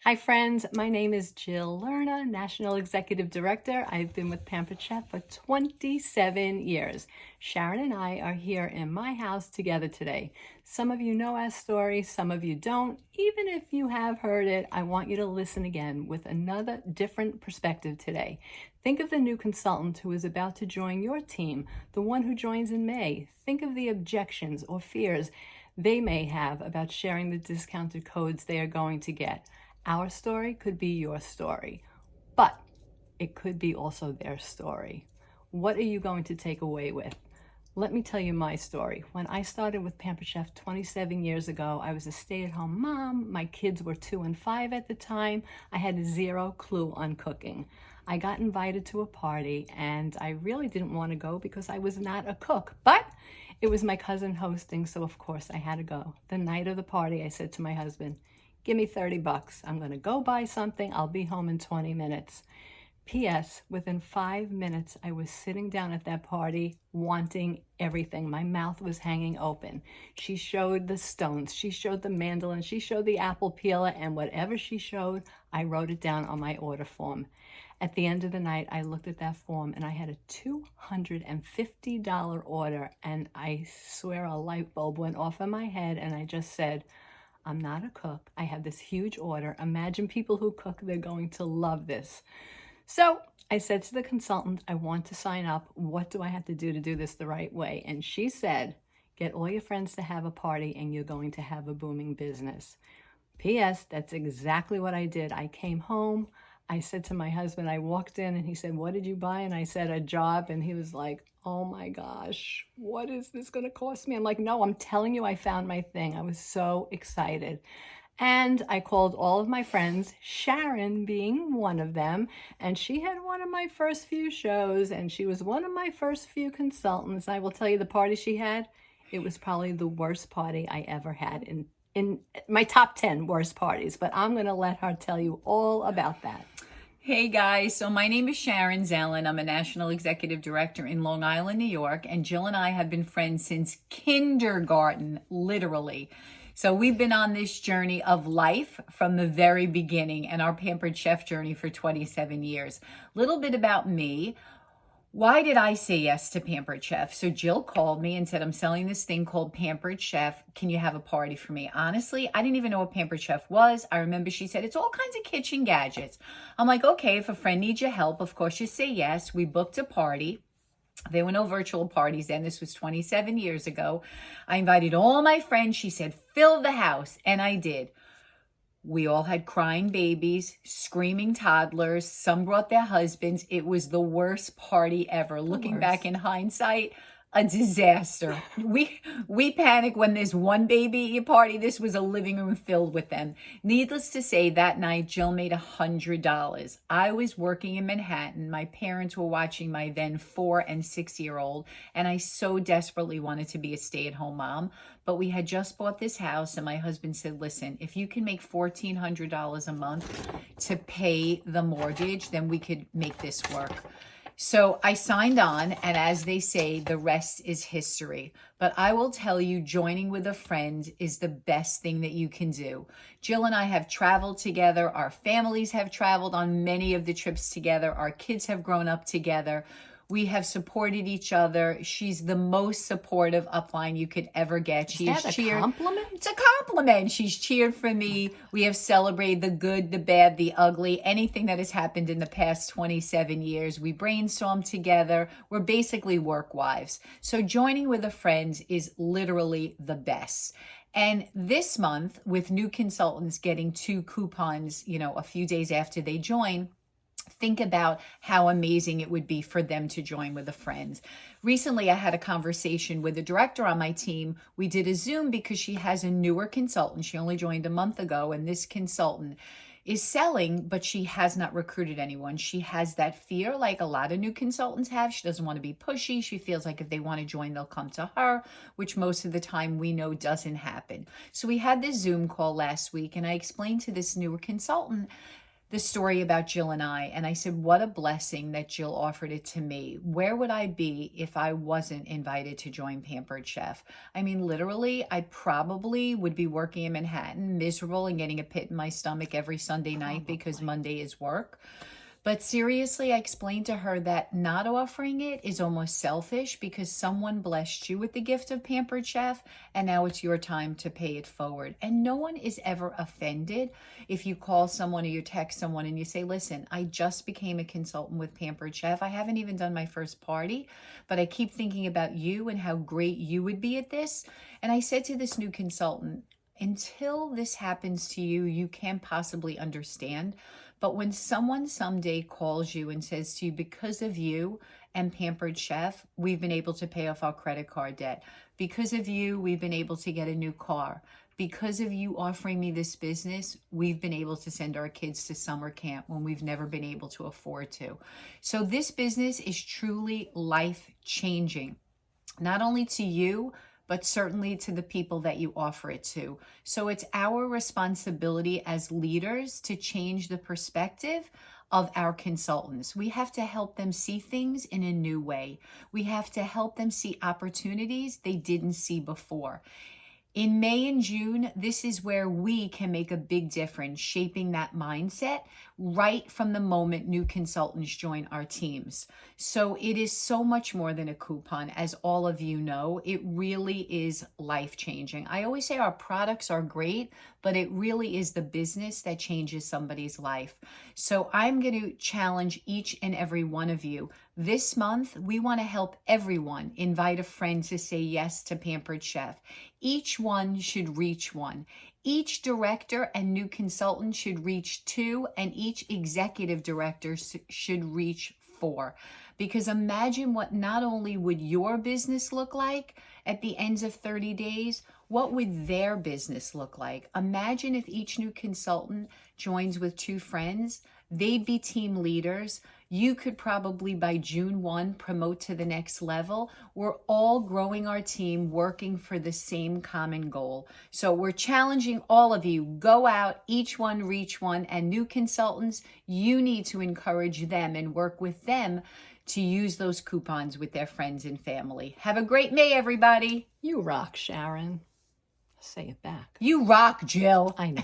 Hi friends, my name is Jill Lerna, National Executive Director. I've been with Pampered Chef for 27 years. Sharon and I are here in my house together today. Some of you know our story, some of you don't. Even if you have heard it, I want you to listen again with another different perspective today. Think of the new consultant who is about to join your team, the one who joins in May. Think of the objections or fears they may have about sharing the discounted codes they are going to get. Our story could be your story, but it could be also their story. What are you going to take away with? Let me tell you my story. When I started with Pampered Chef 27 years ago, I was a stay-at-home mom. My kids were 2 and 5 at the time. I had zero clue on cooking. I got invited to a party and I really didn't want to go because I was not a cook, but it was my cousin hosting, so of course I had to go. The night of the party, I said to my husband, "Give me 30 bucks. I'm going to go buy something. I'll be home in 20 minutes. P.S. Within 5 minutes, I was sitting down at that party wanting everything. My mouth was hanging open. She showed the stones. She showed the mandolin. She showed the apple peeler. And whatever she showed, I wrote it down on my order form. At the end of the night, I looked at that form and I had a $250 order. And I swear a light bulb went off in my head and I just said, I'm not a cook. I have this huge order. Imagine people who cook, they're going to love this. So I said to the consultant, I want to sign up. What do I have to do this the right way? And she said, get all your friends to have a party and you're going to have a booming business. P.S. That's exactly what I did. I came home. I said to my husband, I walked in and he said, what did you buy? And I said, a job. And he was like, oh my gosh, what is this going to cost me? I'm like, no, I'm telling you, I found my thing. I was so excited. And I called all of my friends, Sharon being one of them, and she had one of my first few shows, and she was one of my first few consultants. I will tell you the party she had, it was probably the worst party I ever had in my top 10 worst parties, but I'm going to let her tell you all about that. Hey guys, so my name is Sharon Zellen. I'm a National Executive Director in Long Island, New York, and Jill and I have been friends since kindergarten, literally. So we've been on this journey of life from the very beginning and our Pampered Chef journey for 27 years. Little bit about me. Why did I say yes to Pampered Chef? So Jill called me and said, I'm selling this thing called Pampered Chef. Can you have a party for me? Honestly, I didn't even know what Pampered Chef was. I remember she said, it's all kinds of kitchen gadgets. I'm like, okay, if a friend needs your help, of course you say yes. We booked a party. There were no virtual parties then. This was 27 years ago. I invited all my friends. She said, fill the house. And I did. We all had crying babies, screaming toddlers. Some brought their husbands. It was the worst party ever. Looking back in hindsight, a disaster. We panic when there's one baby at your party. This was a living room filled with them. Needless to say, that night, Jill made $100. I was working in Manhattan. My parents were watching my then 4 and 6-year-old, and I so desperately wanted to be a stay-at-home mom. But we had just bought this house, and my husband said, listen, if you can make $1,400 a month to pay the mortgage, then we could make this work. So I signed on, and as they say, the rest is history. But I will tell you, joining with a friend is the best thing that you can do. Jill and I have traveled together. Our families have traveled on many of the trips together. Our kids have grown up together. We have supported each other. She's the most supportive upline you could ever get. She has cheered. Compliment? It's a compliment. She's cheered for me. We have celebrated the good, the bad, the ugly, anything that has happened in the past 27 years. We brainstorm together. We're basically work wives. So joining with a friend is literally the best. And this month, with new consultants getting 2 coupons, a few days after they join, think about how amazing it would be for them to join with a friend. Recently, I had a conversation with a director on my team. We did a Zoom because she has a newer consultant. She only joined a month ago, and this consultant is selling, but she has not recruited anyone. She has that fear like a lot of new consultants have. She doesn't want to be pushy. She feels like if they want to join, they'll come to her, which most of the time we know doesn't happen. So we had this Zoom call last week, and I explained to this newer consultant the story about Jill and I said, what a blessing that Jill offered it to me. Where would I be if I wasn't invited to join Pampered Chef? I mean, literally, I probably would be working in Manhattan, miserable and getting a pit in my stomach every Sunday night because Monday is work. But seriously, I explained to her that not offering it is almost selfish because someone blessed you with the gift of Pampered Chef, and now it's your time to pay it forward. And no one is ever offended if you call someone or you text someone and you say, listen, I just became a consultant with Pampered Chef. I haven't even done my first party, but I keep thinking about you and how great you would be at this. And I said to this new consultant, until this happens to you, you can't possibly understand. But when someone someday calls you and says to you, because of you and Pampered Chef, we've been able to pay off our credit card debt. Because of you, we've been able to get a new car. Because of you offering me this business, we've been able to send our kids to summer camp when we've never been able to afford to. So this business is truly life-changing, not only to you, but certainly to the people that you offer it to. So it's our responsibility as leaders to change the perspective of our consultants. We have to help them see things in a new way. We have to help them see opportunities they didn't see before. In May and June, this is where we can make a big difference, shaping that mindset right from the moment new consultants join our teams. So it is so much more than a coupon. As all of you know, it really is life-changing. I always say our products are great, but it really is the business that changes somebody's life. So I'm going to challenge each and every one of you. This month, we want to help everyone invite a friend to say yes to Pampered Chef. Each one should reach one. Each director and new consultant should reach 2, and each executive director should reach 4. Because imagine what not only would your business look like at the ends of 30 days, what would their business look like? Imagine if each new consultant joins with 2 friends. They'd be team leaders. You could probably by June 1 promote to the next level. We're all growing our team, working for the same common goal. So we're challenging all of you, go out, each one reach one, and new consultants, you need to encourage them and work with them to use those coupons with their friends and family. Have a great May, everybody. You rock, Sharon. Say it back. You rock, Jill. I know.